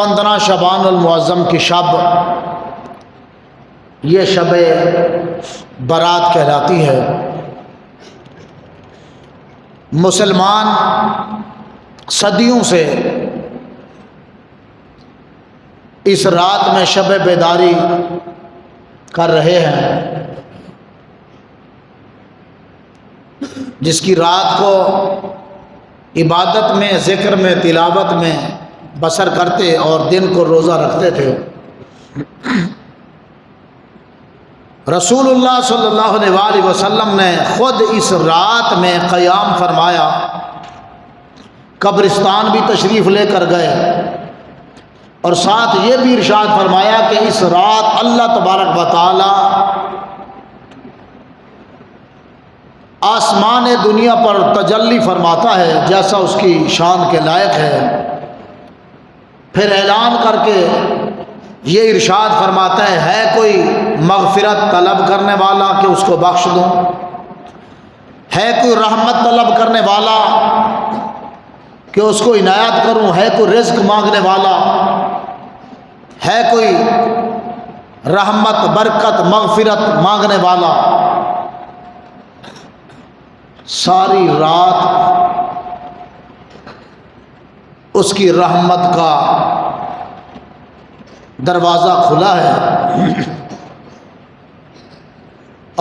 15 شعبان المعظم کی شب، یہ شب برات کہلاتی ہے۔ مسلمان صدیوں سے اس رات میں شب بیداری کر رہے ہیں، جس کی رات کو عبادت میں، ذکر میں، تلاوت میں بسر کرتے اور دن کو روزہ رکھتے تھے۔ رسول اللہ صلی اللہ علیہ وآلہ وسلم نے خود اس رات میں قیام فرمایا، قبرستان بھی تشریف لے کر گئے، اور ساتھ یہ بھی ارشاد فرمایا کہ اس رات اللہ تبارک و تعالی آسمان دنیا پر تجلی فرماتا ہے جیسا اس کی شان کے لائق ہے۔ پھر اعلان کر کے یہ ارشاد فرماتا ہے کوئی مغفرت طلب کرنے والا کہ اس کو بخش دوں، ہے کوئی رحمت طلب کرنے والا کہ اس کو عنایت کروں، ہے کوئی رزق مانگنے والا، ہے کوئی رحمت، برکت، مغفرت مانگنے والا۔ ساری رات اس کی رحمت کا دروازہ کھلا ہے،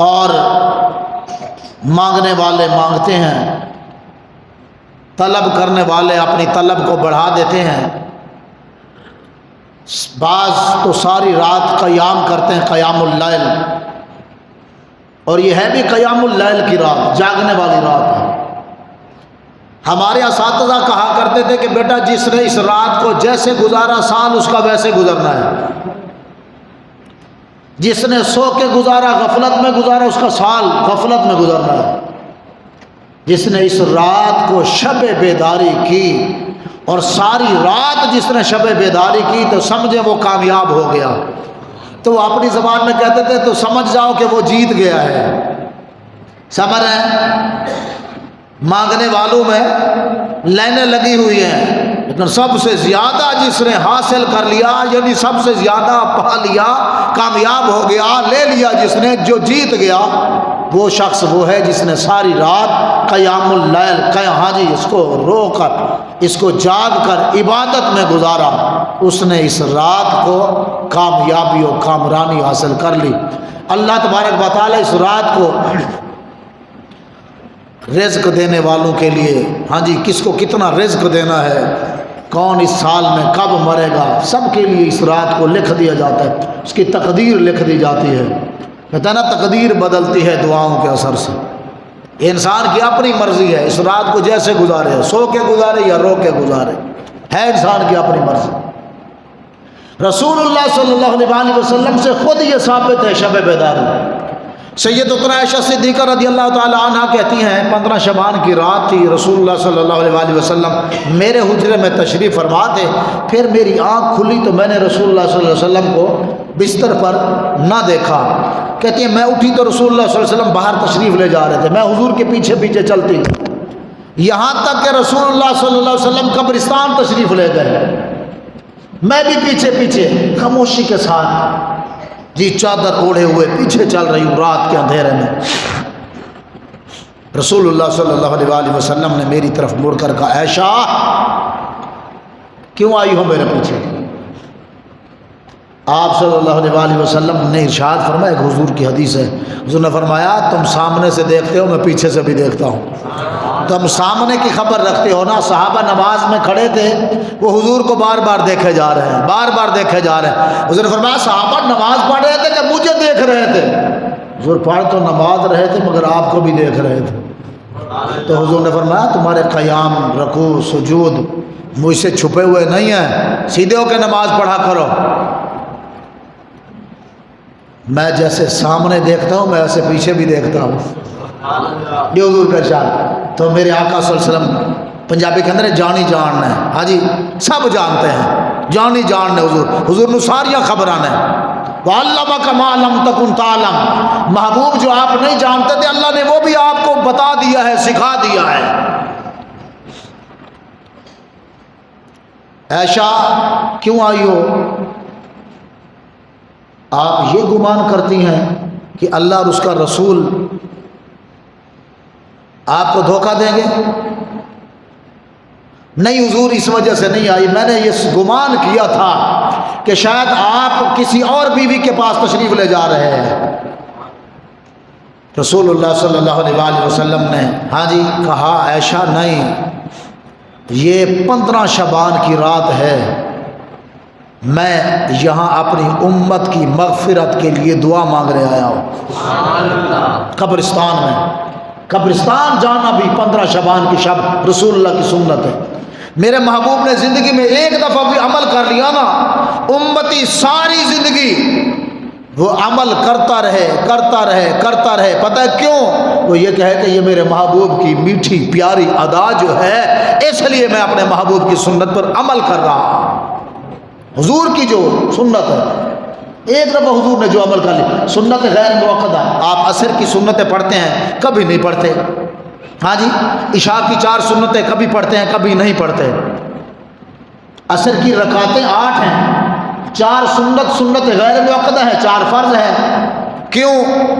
اور مانگنے والے مانگتے ہیں، طلب کرنے والے اپنی طلب کو بڑھا دیتے ہیں۔ بعض تو ساری رات قیام کرتے ہیں، قیام اللیل، اور یہ ہے بھی قیام اللیل کی رات، جاگنے والی رات ہے۔ ہمارے اساتذہ کہا کرتے تھے کہ بیٹا جس نے اس رات کو جیسے گزارا سال اس کا ویسے گزرنا ہے، جس نے سو کے گزارا، غفلت میں گزارا، اس کا سال غفلت میں گزرنا ہے۔ جس نے اس رات کو شب بیداری کی، اور ساری رات جس نے شب بیداری کی، تو سمجھے وہ کامیاب ہو گیا۔ تو وہ اپنی زبان میں کہتے تھے تو سمجھ جاؤ کہ وہ جیت گیا ہے۔ سمجھ رہے ہیں؟ مانگنے والوں میں لائنیں لگی ہوئی ہیں، لیکن سب سے زیادہ جس نے حاصل کر لیا، یعنی سب سے زیادہ پا لیا، کامیاب ہو گیا، لے لیا جس نے، جو جیت گیا، وہ شخص وہ ہے جس نے ساری رات قیام اللیل، ہاں جی، اس کو رو کر، اس کو جاگ کر عبادت میں گزارا، اس نے اس رات کو کامیابی و کامرانی حاصل کر لی۔ اللہ تبارک و تعالی اس رات کو رزق دینے والوں کے لیے، ہاں جی، کس کو کتنا رزق دینا ہے، کون اس سال میں کب مرے گا، سب کے لیے اس رات کو لکھ دیا جاتا ہے، اس کی تقدیر لکھ دی جاتی ہے۔ کہتا ہے نا تقدیر بدلتی ہے دعاؤں کے اثر سے۔ انسان کی اپنی مرضی ہے، اس رات کو جیسے گزارے، سو کے گزارے یا رو کے گزارے، ہے انسان کی اپنی مرضی۔ رسول اللہ صلی اللہ علیہ وآلہ وسلم سے خود یہ ثابت ہے شب بیداری۔ سیدتنا عائشہ صدیقہ رضی اللہ تعالی عنہ کہتی ہیں 15 شعبان کی رات تھی، رسول اللہ صلی اللہ علیہ وآلہ وسلم میرے حجرے میں تشریف فرما تھے، پھر میری آنکھ کھلی تو میں نے رسول اللہ صلی اللہ علیہ وسلم کو بستر پر نہ دیکھا۔ کہتی ہیں میں اٹھی تو رسول اللہ صلی اللہ علیہ وسلم باہر تشریف لے جا رہے تھے، میں حضور کے پیچھے پیچھے چلتی، یہاں تک کہ رسول اللہ صلی اللہ علیہ وسلم قبرستان تشریف لے گئے، میں بھی پیچھے پیچھے خاموشی کے ساتھ جی چادر اوڑھے ہوئے پیچھے چل رہی ہوں رات کے اندھیرے میں۔ رسول اللہ صلی اللہ علیہ وآلہ وسلم نے میری طرف مڑ کر کہا عائشہ کیوں آئی ہو میرے پیچھے؟ آپ صلی اللہ علیہ وآلہ وسلم نے ارشاد فرمایا، ایک حضور کی حدیث ہے، حضور نے فرمایا تم سامنے سے دیکھتے ہو، میں پیچھے سے بھی دیکھتا ہوں۔ تم سامنے کی خبر رکھتے ہو نا، صحابہ نماز میں کھڑے تھے، وہ حضور کو بار بار دیکھے جا رہے ہیں، بار بار دیکھے جا رہے ہیں۔ حضور نے فرمایا صحابہ نماز پڑھ رہے تھے کہ مجھے دیکھ رہے تھے؟ حضور پڑھ تو نماز رہے تھے مگر آپ کو بھی دیکھ رہے تھے۔ تو حضور نے فرمایا تمہارے قیام، رکوع، سجود مجھ سے چھپے ہوئے نہیں ہیں، سیدھے ہو کے نماز پڑھا کرو۔ میں جیسے سامنے دیکھتا ہوں میں ایسے پیچھے بھی دیکھتا ہوں، یہ حضور کا ارشاد۔ تو میرے آقا صلی اللہ علیہ وسلم پنجابی کے اندر جانی جان ہے، ہاں جی سب جانتے ہیں، جانی جان ہے حضور، حضور نے ساریاں خبران ہیں۔ وَعَلَّمَكَ مَا لَمْ تَكُنْ تَعْلَمْ، محبوب جو آپ نہیں جانتے تھے اللہ نے وہ بھی آپ کو بتا دیا ہے، سکھا دیا ہے۔ عائشہ کیوں آئی ہو؟ آپ یہ گمان کرتی ہیں کہ اللہ اور اس کا رسول آپ کو دھوکہ دیں گے؟ نہیں حضور، اس وجہ سے نہیں آئی، میں نے یہ گمان کیا تھا کہ شاید آپ کسی اور بیوی کے پاس تشریف لے جا رہے ہیں۔ رسول اللہ صلی اللہ علیہ وآلہ وسلم نے ہاں جی کہا عائشہ نہیں، یہ 15 شعبان کی رات ہے، میں یہاں اپنی امت کی مغفرت کے لیے دعا مانگنے آیا ہوں۔ قبرستان میں، قبرستان جانا بھی 15 شعبان کی شب رسول اللہ کی سنت ہے۔ میرے محبوب نے زندگی میں ایک دفعہ بھی عمل کر لیا نا، امتی ساری زندگی وہ عمل کرتا رہے کرتا رہے کرتا رہے۔ پتہ ہے کیوں؟ وہ یہ کہے کہ یہ میرے محبوب کی میٹھی پیاری ادا جو ہے، اس لیے میں اپنے محبوب کی سنت پر عمل کر رہا ہوں۔ حضور کی جو سنت ہے، ایک دفعہ حضور نے جو عمل کر لی، سنت غیر موقدہ، آپ عصر کی سنتیں پڑھتے ہیں کبھی نہیں پڑھتے، ہاں جی عشاء کی 4 سنتیں کبھی پڑھتے ہیں کبھی نہیں پڑھتے، عصر کی رکعتیں 8 ہیں، 4 سنت غیر موقدہ ہیں، 4 فرض ہیں۔ کیوں؟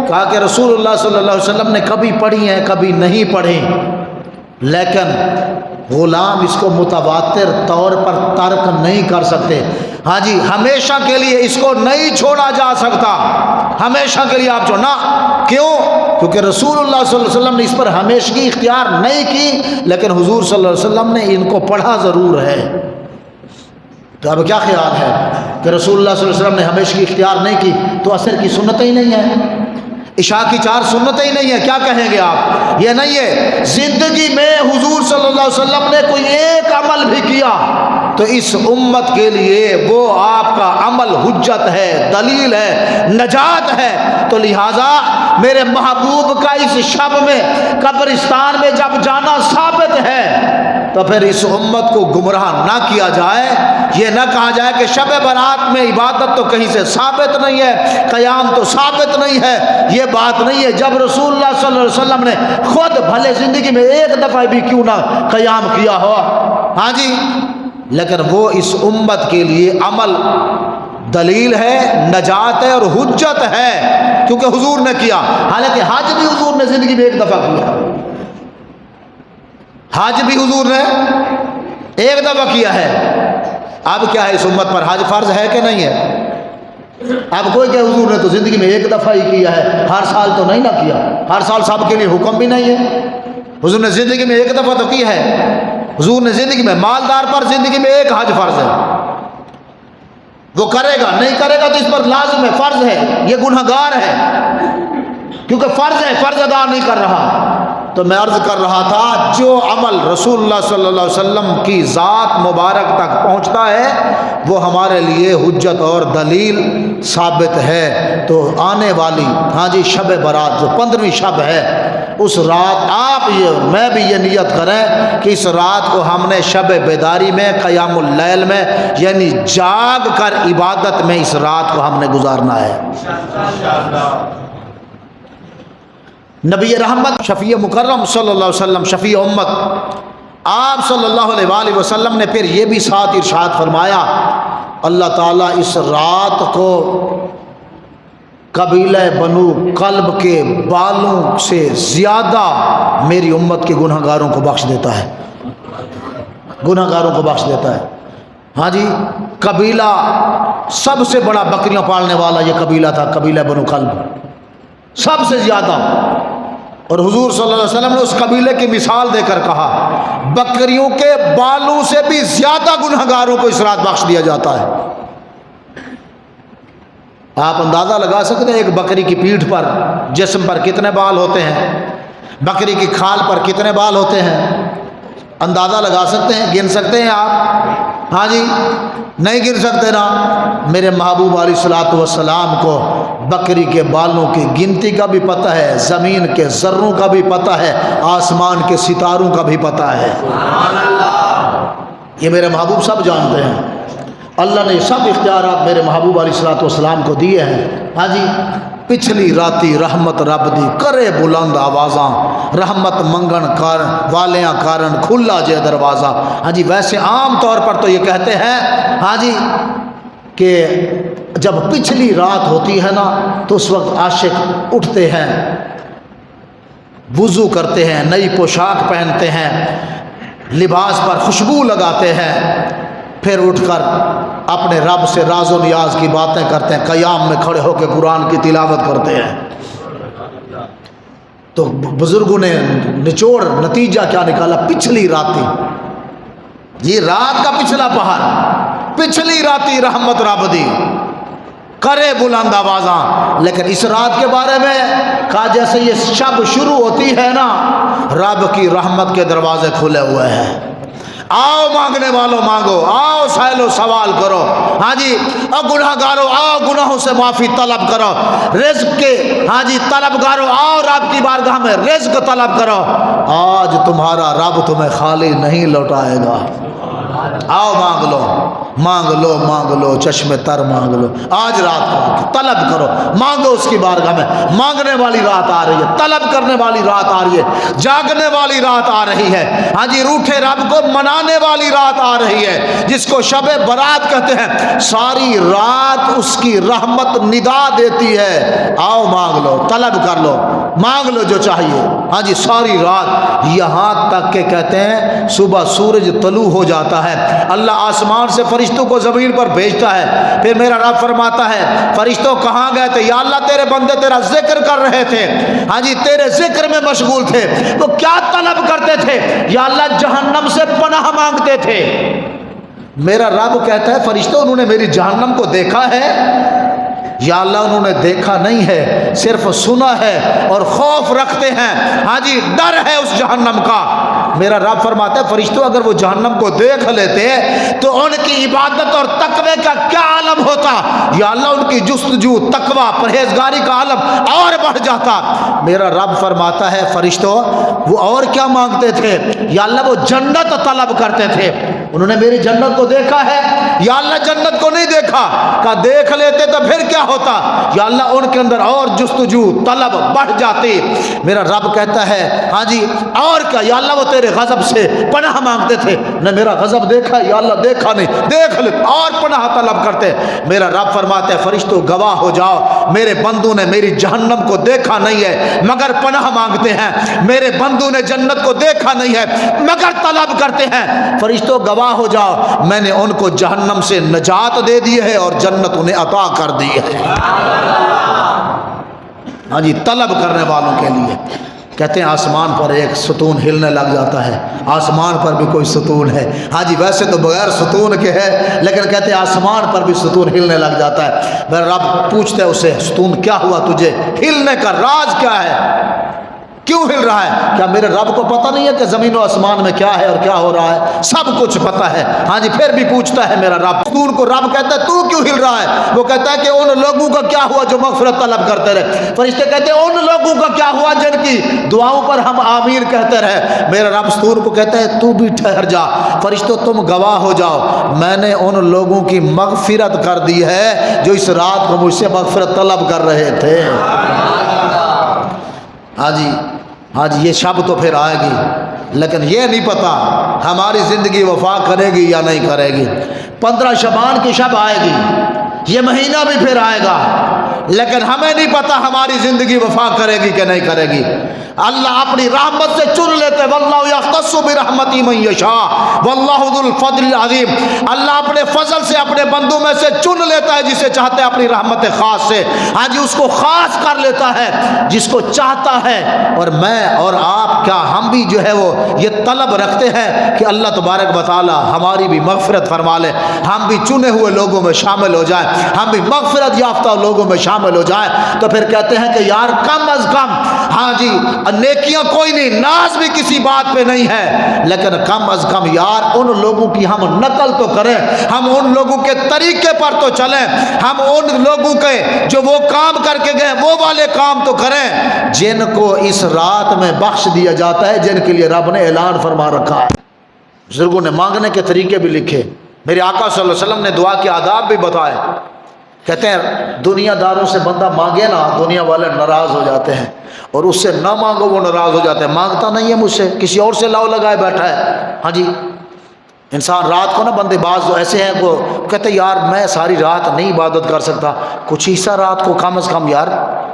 کہا کہ رسول اللہ صلی اللہ علیہ وسلم نے کبھی پڑھی ہیں کبھی نہیں پڑھی، لیکن غلام اس کو متواتر طور پر ترک نہیں کر سکتے، ہاں جی ہمیشہ کے لیے اس کو نہیں چھوڑا جا سکتا، ہمیشہ کے لیے آپ چھوڑنا۔ کیوں؟ کیونکہ رسول اللہ صلی اللہ علیہ وسلم نے اس پر ہمیشگی اختیار نہیں کی، لیکن حضور صلی اللہ علیہ وسلم نے ان کو پڑھا ضرور ہے۔ تو اب کیا خیال ہے کہ رسول اللہ صلی اللہ علیہ وسلم نے ہمیشگی اختیار نہیں کی تو عصر کی سنتیں ہی نہیں ہیں، عشاء کی 4 سنتیں ہی نہیں ہیں، کیا کہیں گے آپ؟ یہ نہیں ہے۔ زندگی میں حضور صلی اللہ علیہ وسلم نے کوئی ایک عمل بھی کیا تو اس امت کے لیے وہ آپ کا عمل حجت ہے، دلیل ہے، نجات ہے۔ تو لہٰذا میرے محبوب کا اس شب میں قبرستان میں جب جانا ثابت ہے تو پھر اس امت کو گمراہ نہ کیا جائے، یہ نہ کہا جائے کہ شب برات میں عبادت تو کہیں سے ثابت نہیں ہے، قیام تو ثابت نہیں ہے، یہ بات نہیں ہے۔ جب رسول اللہ صلی اللہ علیہ وسلم نے خود بھلے زندگی میں ایک دفعہ بھی کیوں نہ قیام کیا ہو، ہاں جی، لیکن وہ اس امت کے لیے عمل دلیل ہے، نجات ہے اور حجت ہے، کیونکہ حضور نے کیا۔ حالانکہ حج بھی حضور نے زندگی میں ایک دفعہ کیا، حج بھی حضور نے ایک دفعہ کیا ہے۔ اب کیا ہے، اس امت پر حج فرض ہے کہ نہیں ہے؟ اب کوئی کہ حضور نے تو زندگی میں ایک دفعہ ہی کیا ہے، ہر سال تو نہیں نہ کیا، ہر سال سب کے لیے حکم بھی نہیں ہے۔ حضور نے زندگی میں ایک دفعہ تو کی ہے، حضور نے زندگی میں مالدار پر زندگی میں ایک حج فرض ہے، وہ کرے گا، نہیں کرے گا تو اس پر لازم ہے، فرض ہے، یہ گنہگار ہے، کیونکہ فرض ہے، فرض ادا نہیں کر رہا۔ تو میں عرض کر رہا تھا جو عمل رسول اللہ صلی اللہ علیہ وسلم کی ذات مبارک تک پہنچتا ہے وہ ہمارے لیے حجت اور دلیل ثابت ہے۔ تو آنے والی ہاں جی شب برات جو 15ویں شب ہے، اس رات آپ یہ میں بھی یہ نیت کریں کہ اس رات کو ہم نے شب بیداری میں، قیام اللیل میں، یعنی جاگ کر عبادت میں اس رات کو ہم نے گزارنا ہے۔ نبی رحمت شفیع مکرم صلی اللہ علیہ وسلم، شفیع امت، آپ صلی اللہ علیہ وآلہ وسلم نے پھر یہ بھی ساتھ ارشاد فرمایا، اللہ تعالیٰ اس رات کو قبیلہ بنو کلب کے بالوں سے زیادہ میری امت کے گناہ گاروں کو بخش دیتا ہے، گناہ گاروں کو بخش دیتا ہے۔ ہاں جی قبیلہ سب سے بڑا بکریاں پالنے والا یہ قبیلہ تھا، قبیلہ بنو کلب، سب سے زیادہ۔ اور حضور صلی اللہ علیہ وسلم نے اس قبیلے کی مثال دے کر کہا بکریوں کے بالوں سے بھی زیادہ گنہگاروں کو اس رات بخش دیا جاتا ہے۔ آپ اندازہ لگا سکتے ہیں ایک بکری کی پیٹھ پر، جسم پر کتنے بال ہوتے ہیں، بکری کی کھال پر کتنے بال ہوتے ہیں، اندازہ لگا سکتے ہیں، گن سکتے ہیں آپ؟ ہاں جی نہیں گر سکتے نا۔ میرے محبوب علیہ الصلوۃ والسلام کو بکری کے بالوں کی گنتی کا بھی پتہ ہے، زمین کے ذروں کا بھی پتہ ہے، آسمان کے ستاروں کا بھی پتہ ہے۔ یہ میرے محبوب سب جانتے ہیں، اللہ نے سب اختیارات میرے محبوب علیہ الصلوۃ والسلام کو دیے ہیں۔ ہاں جی پچھلی راتی رحمت رب دی کرے بلند آوازاں، رحمت منگن کار والیاں کارن کھلا جے دروازہ۔ ہاں جی ویسے عام طور پر تو یہ کہتے ہیں ہاں جی کہ جب پچھلی رات ہوتی ہے نا تو اس وقت عاشق اٹھتے ہیں، وضو کرتے ہیں، نئی پوشاک پہنتے ہیں، لباس پر خوشبو لگاتے ہیں، پھر اٹھ کر اپنے رب سے راز و نیاز کی باتیں کرتے ہیں، قیام میں کھڑے ہو کے قرآن کی تلاوت کرتے ہیں۔ تو بزرگوں نے نچوڑ نتیجہ کیا نکالا؟ پچھلی راتی، یہ رات کا پچھلا پہر، پچھلی راتی رحمت رب دی کرے بلند آوازاں۔ لیکن اس رات کے بارے میں کہا جیسے یہ شب شروع ہوتی ہے نا، رب کی رحمت کے دروازے کھلے ہوئے ہیں۔ آؤ مانگنے والوں مانگو، آؤ سائلو سوال کرو، ہاں جی اور گناہ گارو آؤ گناہوں سے معافی طلب کرو، رزق کے ہاں جی طلب گارو آؤ رب کی بارگاہ میں رزق طلب کرو، آج تمہارا رب تمہیں خالی نہیں لوٹائے گا۔ آؤ مانگ لو مانگ لو مانگ لو، چشم تر مانگ لو، آج رات کو طلب کرو، مانگو اس کی بارگاہ میں۔ مانگنے والی رات آ رہی ہے، طلب کرنے والی رات آ رہی ہے، جاگنے والی رات آ رہی ہے، ہاں جی روٹھے رب کو منانے والی رات آ رہی ہے، جس کو شب برات کہتے ہیں۔ ساری رات اس کی رحمت ندا دیتی ہے، آؤ مانگ لو، طلب کر لو، مانگ لو جو چاہیے، ہاں جی ساری رات، یہاں تک کہ کہتے ہیں صبح سورج طلوع ہو جاتا ہے، اللہ آسمان سے فرشتوں کو زمین پر بھیجتا ہے، پھر میرا رب فرماتا ہے فرشتوں کہاں گئے تھے؟ یا اللہ تیرے بندے تیرا ذکر کر رہے تھے، ہاں جی تیرے ذکر میں مشغول تھے، وہ کیا طلب کرتے تھے؟ یا اللہ جہنم سے پناہ مانگتے تھے۔ میرا رب کہتا ہے فرشتوں انہوں نے میری جہنم کو دیکھا ہے؟ یا اللہ انہوں نے دیکھا نہیں ہے، صرف سنا ہے اور خوف رکھتے ہیں، ہاں جی ڈر ہے اس جہنم کا۔ میرا رب فرماتا ہے فرشتوں اگر وہ جہنم کو دیکھ لیتے تو ان کی عبادت اور تقوی کا کیا عالم ہوتا؟ یا اللہ ان کی جستجو تقوی پرہیزگاری کا عالم اور بڑھ جاتا۔ میرا رب فرماتا ہے فرشتوں وہ اور کیا مانگتے تھے؟ یا اللہ وہ جنت طلب کرتے تھے، انہوں نے میری جنت کو دیکھا ہے؟ یا اللہ جنت کو نہیں دیکھا، کہا دیکھ لیتے تو پھر کیا ہوتا؟ یا اللہ ان کے اندر اور جستجو طلب بڑھ جاتی۔ میرا رب کہتا ہے ہاں جی اور کیا؟ یا اللہ وہ تیرے غضب سے پناہ مانگتے تھے، نے میرا غضب دیکھا؟ یا اللہ دیکھا نہیں، دیکھ لے اور پناہ طلب کرتے۔ میرا رب فرماتا ہے فرشتوں گواہ ہو جاؤ میرے بندوں نے میری جہنم کو دیکھا نہیں ہے مگر پناہ مانگتے ہیں، میرے بندوں نے جنت کو دیکھا نہیں ہے مگر طلب کرتے ہیں۔ فرشتوں گواہ ہو جاؤ میں نے ان کو جہنم سے نجات دے دی ہے اور جنت انہیں عطا کر دی ہے۔ ہاں جی طلب کرنے والوں کے لیے کہتے ہیں آسمان پر ایک ستون ہلنے لگ جاتا ہے، آسمان پر بھی کوئی ستون ہے، ہاں جی ویسے تو بغیر ستون کے ہے لیکن کہتے ہیں آسمان پر بھی ستون ہلنے لگ جاتا ہے۔ میرا رب پوچھتا ہے اسے ستون کیا ہوا تجھے؟ ہلنے کا راز کیا ہے؟ کیوں ہل رہا ہے؟ کیا میرے رب کو پتہ نہیں ہے کہ زمین و آسمان میں کیا ہے اور کیا ہو رہا ہے؟ سب کچھ پتہ ہے، ہاں جی پھر بھی پوچھتا ہے میرا رب۔ ستون کو رب کہتا ہے تو کیوں ہل رہا ہے؟ وہ کہتا ہے کہ ان لوگوں کا کیا ہوا جو مغفرت طلب کرتے رہے۔ فرشتے کہتے ہیں ان لوگوں کا کیا ہوا جن کی دعاؤں پر ہم آمین کہتے رہے۔ میرا رب ستون کو کہتا ہے تو بھی ٹھہر جا، فرشتوں تم گواہ ہو جاؤ میں نے ان لوگوں کی مغفرت کر دی ہے جو اس رات کو مجھ سے مغفرت طلب کر رہے تھے۔ ہاں جی یہ شب تو پھر آئے گی لیکن یہ نہیں پتا ہماری زندگی وفا کرے گی یا نہیں کرے گی۔ 15 شعبان کی شب آئے گی، یہ مہینہ بھی پھر آئے گا لیکن ہمیں نہیں پتا ہماری زندگی وفا کرے گی کہ نہیں کرے گی۔ اللہ اپنی رحمت سے چن لیتے، واللہ یختص برحمتہ من یشاء واللہ ذو الفضل العظیم۔ اللہ اپنے فضل سے اپنے بندوں میں سے چن لیتا ہے جسے چاہتا ہے اپنی رحمت خاص سے، ہاں جی اس کو خاص کر لیتا ہے جس کو چاہتا ہے۔ اور میں اور آپ کیا ہم بھی جو ہے وہ یہ طلب رکھتے ہیں کہ اللہ تبارک و تعالی ہماری بھی مغفرت فرما لے، ہم بھی چنے ہوئے لوگوں میں شامل ہو جائیں، ہم بھی مغفرت یافتہ لوگوں میں شامل ہو جائیں۔ تو پھر کہتے ہیں کہ یار کم از کم ہاں جی نیکیاں کوئی نہیں، ناز بھی کسی بات پہ نہیں ہے لیکن کم از کم یار ان لوگوں کی ہم نقل تو کریں، ہم ان لوگوں کے طریقے پر تو چلیں، ہم ان لوگوں کے جو وہ کام کر کے گئے وہ والے کام تو کریں جن کو اس رات میں بخش دیا جاتا ہے، جن کے لیے رب نے اعلان فرما رکھا ہے۔ بزرگوں نے مانگنے کے طریقے بھی لکھے، میرے آقا صلی اللہ علیہ وسلم نے دعا کے آداب بھی بتائے کہتے ہیں دنیا داروں سے بندہ مانگے نا دنیا والے ناراض ہو جاتے ہیں، اور اس سے نہ مانگو وہ ناراض ہو جاتے ہیں، مانگتا نہیں ہے مجھ سے، کسی اور سے لاؤ لگائے بیٹھا ہے۔ ہاں جی، انسان رات کو نا بندے بعض ایسے ہیں وہ کہتے ہیں یار میں ساری رات نہیں عبادت کر سکتا، کچھ حصہ رات کو کم از کم یار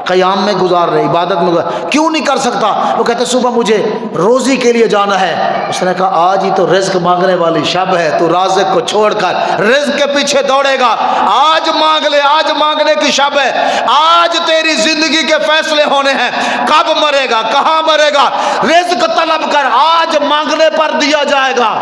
قیام میں گزار رہے، عبادت میں کیوں نہیں کر سکتا؟ وہ کہتے ہیں صبح مجھے روزی کے لیے جانا ہے۔ اس نے کہا آج ہی تو رزق مانگنے والی شب ہے، تو رازق کو چھوڑ کر رزق کے پیچھے دوڑے گا، آج مانگ لے، آج مانگنے کی شب ہے، آج تیری زندگی کے فیصلے ہونے ہیں، کب مرے گا، کہاں مرے گا، رزق طلب کر، آج مانگنے پر دیا جائے گا۔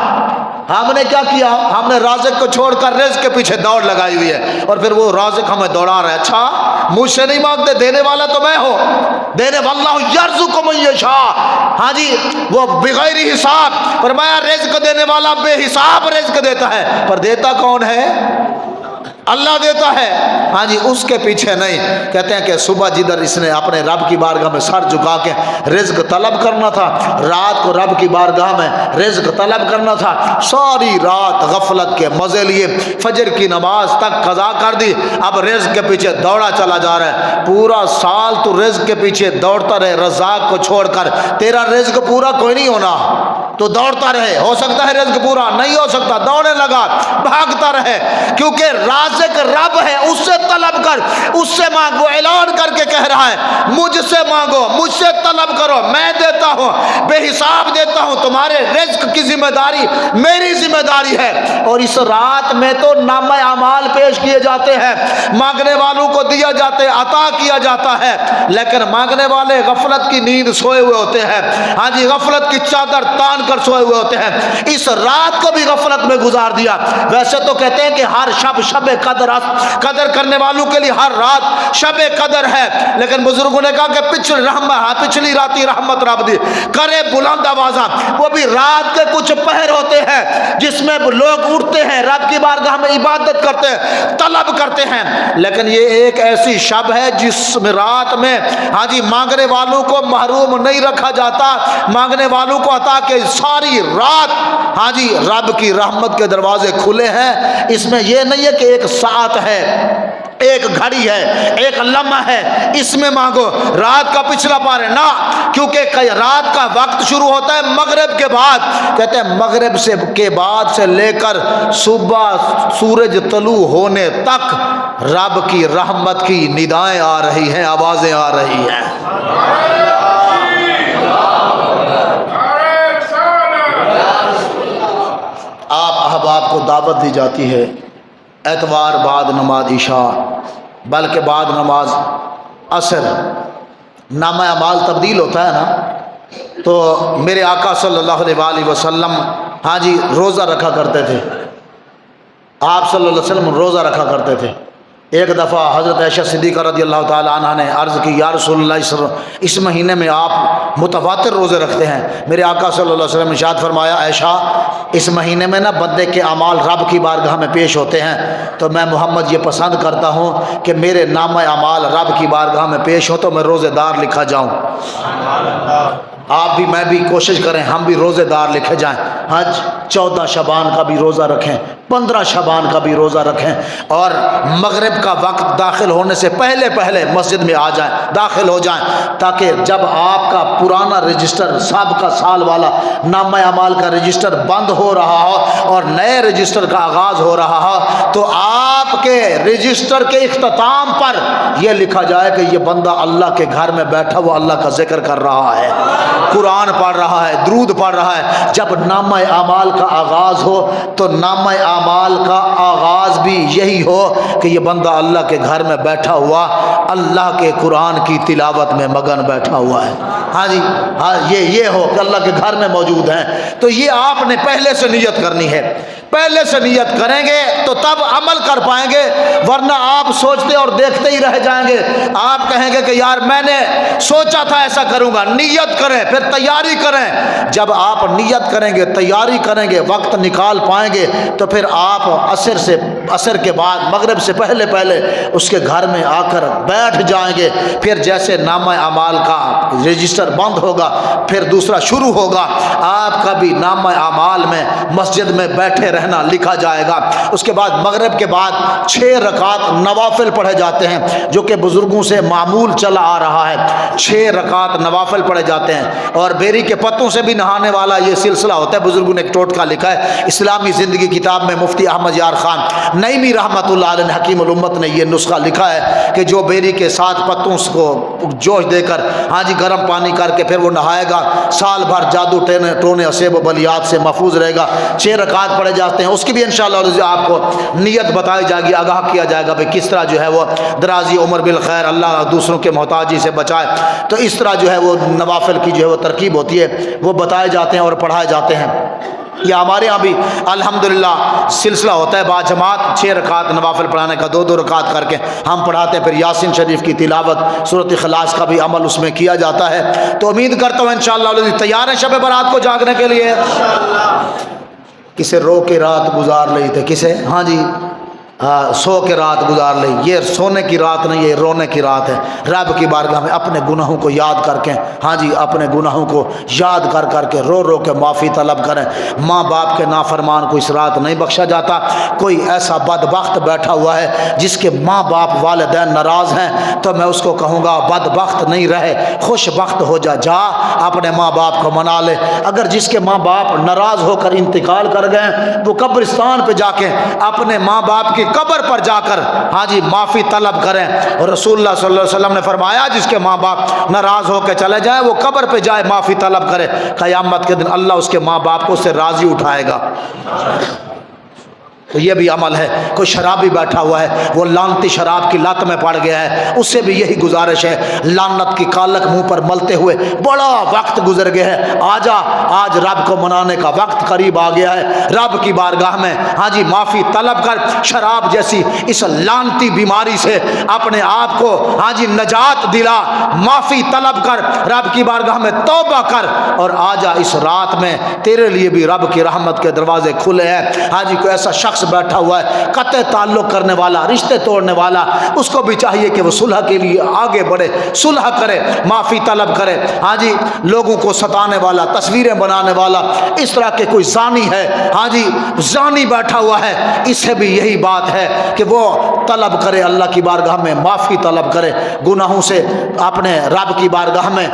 ہم نے کیا کیا؟ ہم نے رازق کو چھوڑ کر رزق کے پیچھے دوڑ لگائی ہوئی ہے، اور پھر وہ رازق ہمیں دوڑا رہا ہے۔ اچھا مجھ سے نہیں مانگتے، دینے والا تو میں ہوں، دینے واللہ یرزق من یشاء۔ ہاں جی، وہ بغیر حساب، فرمایا رزق دینے والا بے حساب رزق دیتا ہے، پر دیتا کون ہے؟ اللہ دیتا ہے۔ ہاں جی، اس کے پیچھے نہیں۔ کہتے ہیں کہ صبح جدھر اس نے اپنے رب کی بارگاہ میں سر جھکا کے رزق طلب کرنا تھا، رات کو رب کی بارگاہ میں رزق طلب کرنا تھا، ساری رات غفلت کے مزے لیے، فجر کی نماز تک قضا کر دی، اب رزق کے پیچھے دوڑا چلا جا رہا ہے۔ پورا سال تو رزق کے پیچھے دوڑتا رہے، رزاق کو چھوڑ کر، تیرا رزق پورا کوئی نہیں ہونا، تو دوڑتا رہے، ہو سکتا ہے رزق پورا نہیں ہو سکتا، دوڑنے لگا، بھاگتا رہے، کیونکہ رازق رب ہے، اس سے طلب کر، اس سے مانگ۔ وہ اعلان کر کے کہہ رہا ہے مجھ سے مانگو، مجھ سے طلب کرو، میں دیتا ہوں، بے حساب دیتا ہوں، تمہارے رزق کی ذمہ داری میری ذمہ داری ہے۔ اور اس رات میں تو نامہ اعمال پیش کیے جاتے ہیں، مانگنے والوں کو دیا جاتے، عطا کیا جاتا ہے، لیکن مانگنے والے غفلت کی نیند سوئے ہوئے ہوتے ہیں، ہاں جی، غفلت کی چادر تان کر سوئے ہوئے ہوتے ہیں۔ اس رات کو بھی غفلت میں گزار دیا۔ ویسے تو کہتے ہیں کہ ہر شب شب قدر کرنے والوں کے لیے ہر رات شب قدر ہے، لیکن بزرگوں نے کہا کہ پچھلی راتی رحمت رب دی کرے بلند آوازاں، وہ بھی رات کے کچھ پہر ہوتے ہیں جس میں لوگ اٹھتے ہیں، رب کی بارگاہ میں عبادت کرتے ہیں، طلب کرتے ہیں، لیکن یہ ایک ایسی شب ہے جس میں رات میں ہاں جی مانگنے والوں کو محروم نہیں رکھا جاتا، مانگنے والوں کو عطا کہ ساری رات ہاں جی رب کی رحمت کے دروازے کھلے ہیں۔ اس میں یہ نہیں ہے کہ ایک ساعت ہے، ایک گھڑی ہے، ایک لمحہ ہے، اس میں مانگو، رات کا پچھلا پار ہے نہ، کیونکہ رات کا وقت شروع ہوتا ہے مغرب کے بعد۔ کہتے ہیں مغرب سے کے بعد سے لے کر صبح سورج طلوع ہونے تک رب کی رحمت کی ندائیں آ رہی ہیں، آوازیں آ رہی ہیں۔ آپ احباب کو دعوت دی جاتی ہے اتوار بعد نماز عشاء، بلکہ بعد نماز عصر نامہ اعمال تبدیل ہوتا ہے نا، تو میرے آقا صلی اللہ علیہ وآلہ وسلم ہاں جی روزہ رکھا کرتے تھے، آپ صلی اللہ علیہ وسلم روزہ رکھا کرتے تھے۔ ایک دفعہ حضرت عائشہ صدیقہ رضی اللہ تعالی عنہ نے عرض کی یا رسول اللہ اس مہینے میں آپ متواتر روزے رکھتے ہیں۔ میرے آقا صلی اللہ علیہ وسلم نے ارشاد فرمایا عائشہ اس مہینے میں نا بندے کے اعمال رب کی بارگاہ میں پیش ہوتے ہیں، تو میں محمد یہ پسند کرتا ہوں کہ میرے نامہ اعمال رب کی بارگاہ میں پیش ہو تو میں روزے دار لکھا جاؤں۔ آپ بھی میں بھی کوشش کریں ہم بھی روزے دار لکھے جائیں، حج 14 شعبان کا بھی روزہ رکھیں، 15 شعبان کا بھی روزہ رکھیں، اور مغرب کا وقت داخل ہونے سے پہلے پہلے مسجد میں آ جائیں، داخل ہو جائیں، تاکہ جب آپ کا پرانا رجسٹر سابقہ سال والا نامہ اعمال کا رجسٹر بند ہو رہا ہو اور نئے رجسٹر کا آغاز ہو رہا ہو تو آپ کے رجسٹر کے اختتام پر یہ لکھا جائے کہ یہ بندہ اللہ کے گھر میں بیٹھا وہ اللہ کا ذکر کر رہا ہے، قرآن پڑھ رہا ہے، درود پڑھ رہا ہے۔ جب نامہ اعمال کا آغاز ہو تو نامہ اعمال کا آغاز بھی یہی ہو کہ یہ بندہ اللہ کے گھر میں بیٹھا ہوا اللہ کے قرآن کی تلاوت میں مگن بیٹھا ہوا ہے۔ ہاں جی ہاں یہ ہو کہ اللہ کے گھر میں موجود ہیں، تو یہ آپ نے پہلے سے نیت کرنی ہے، پہلے سے نیت کریں گے تو تب عمل کر پائیں گے، ورنہ آپ سوچتے اور دیکھتے ہی رہ جائیں گے۔ آپ کہیں گے کہ یار میں نے سوچا تھا ایسا کروں گا، نیت کریں پھر تیاری کریں۔ جب آپ نیت کریں گے، تیاری کریں گے، وقت نکال پائیں گے تو پھر آپ عصر سے عصر کے بعد مغرب سے پہلے پہلے اس کے گھر میں آ کر بیٹھ جائیں گے، پھر جیسے نامہ اعمال کا رجسٹر بند ہوگا پھر دوسرا شروع ہوگا، آپ کا بھی نامہ اعمال میں مسجد میں بیٹھے رہنا لکھا جائے گا۔ اس کے بعد مغرب کے بعد 6 رکعت نوافل پڑھے جاتے ہیں، جو کہ بزرگوں سے معمول چلا آ رہا ہے، 6 رکعت نوافل پڑھے جاتے ہیں۔ اور بیری کے پتوں سے بھی نہانے والا یہ سلسلہ ہوتا ہے، بزرگوں نے ایک ٹوٹکا لکھا ہے اسلامی زندگی کتاب میں، مفتی احمد یار خان نعیمی رحمۃ اللہ علیہ حکیم الامت نے یہ نسخہ لکھا ہے کہ جو بیری کے 7 پتوں کو جوش دے کر گرم پانی کر کے پھر وہ نہائے گا، سال بھر جادو ٹونے اسیب و بلیات سے محفوظ رہے گا۔ 6 رکعت پڑھے جاتے ہیں، اس کی بھی انشاءاللہ آپ کو نیت بتائی جائے گی، آگاہ کیا جائے گا بھئی کس طرح جو ہے وہ درازی عمر بالخیر، اللہ دوسروں کے محتاجی سے بچائے، تو اس طرح جو ہے وہ نوافل کی جو ہے وہ ترکیب ہوتی ہے، وہ بتائے جاتے ہیں اور پڑھائے جاتے ہیں۔ یہ ہمارے ہاں بھی الحمدللہ سلسلہ ہوتا ہے باجماعت 6 رکعت نوافل پڑھانے کا، 2 رکعت کر کے ہم پڑھاتے ہیں، پھر یاسین شریف کی تلاوت، سورۃ اخلاص کا بھی عمل اس میں کیا جاتا ہے۔ تو امید کرتا ہوں انشاءاللہ تیار ہیں شب برات کو جاگنے کے لیے؟ کسے رو کے رات گزار لی تھے، کسے سو کے رات گزار لی، یہ سونے کی رات نہیں، یہ رونے کی رات ہے۔ رب کی بارگاہ میں اپنے گناہوں کو یاد کر کے اپنے گناہوں کو یاد کر کر کے رو رو کے معافی طلب کریں۔ ماں باپ کے نافرمان کو اس رات نہیں بخشا جاتا۔ کوئی ایسا بدبخت بیٹھا ہوا ہے جس کے ماں باپ والدین ناراض ہیں، تو میں اس کو کہوں گا بدبخت نہیں رہے، خوش بخت ہو جا اپنے ماں باپ کو منا لے۔ اگر جس کے ماں باپ ناراض ہو کر انتقال کر گئے، وہ قبرستان پہ جا کے اپنے ماں باپ کی قبر پر جا کر معافی طلب کریں۔ اور رسول اللہ صلی اللہ علیہ وسلم نے فرمایا جس کے ماں باپ ناراض ہو کے چلے جائیں وہ قبر پہ جائے معافی طلب کرے، قیامت کے دن اللہ اس کے ماں باپ کو اس سے راضی اٹھائے گا۔ تو یہ بھی عمل ہے۔ کوئی شرابی بیٹھا ہوا ہے، وہ لعنتی شراب کی لت میں پڑ گیا ہے، اس سے بھی یہی گزارش ہے، لعنت کی کالک منہ پر ملتے ہوئے بڑا وقت گزر گیا ہے، آج رب کو منانے کا وقت قریب آ گیا ہے، رب کی بارگاہ میں معافی طلب کر شراب جیسی اس لعنتی بیماری سے اپنے آپ کو نجات دلا، معافی طلب کر، رب کی بارگاہ میں توبہ کر، اور آجا اس رات میں تیرے لیے بھی رب کی رحمت کے دروازے کھلے ہیں۔ کوئی ایسا شخص بیٹھا ہوا ہے قطع تعلق کرنے والا، رشتے توڑنے والا، اس کو بھی چاہیے کہ وہ صلح کے لیے آگے بڑھے، صلح کرے، معافی طلب کرے۔ لوگوں کو ستانے والا، تصویریں بنانے والا، اس طرح کے کوئی زانی ہے، زانی بیٹھا ہوا ہے، اس سے بھی یہی بات ہے کہ وہ طلب کرے، اللہ کی بارگاہ میں معافی طلب کرے، گناہوں سے اپنے رب کی بارگاہ میں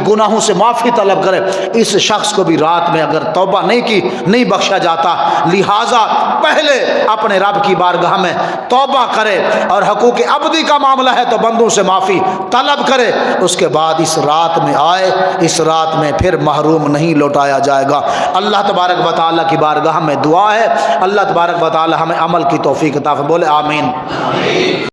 گناہوں سے معافی طلب کرے۔ اس شخص کو بھی رات میں اگر توبہ نہیں کی نہیں بخشا جاتا، لہذا پہلے اپنے رب کی بارگاہ میں توبہ کرے، اور حقوق عبدی کا معاملہ ہے تو بندوں سے معافی طلب کرے، اس کے بعد اس رات میں آئے، اس رات میں پھر محروم نہیں لوٹایا جائے گا۔ اللہ تبارک و تعالیٰ کی بارگاہ میں دعا ہے، اللہ تبارک و تعالیٰ ہمیں عمل کی توفیق عطا فرمائے، بولے آمین۔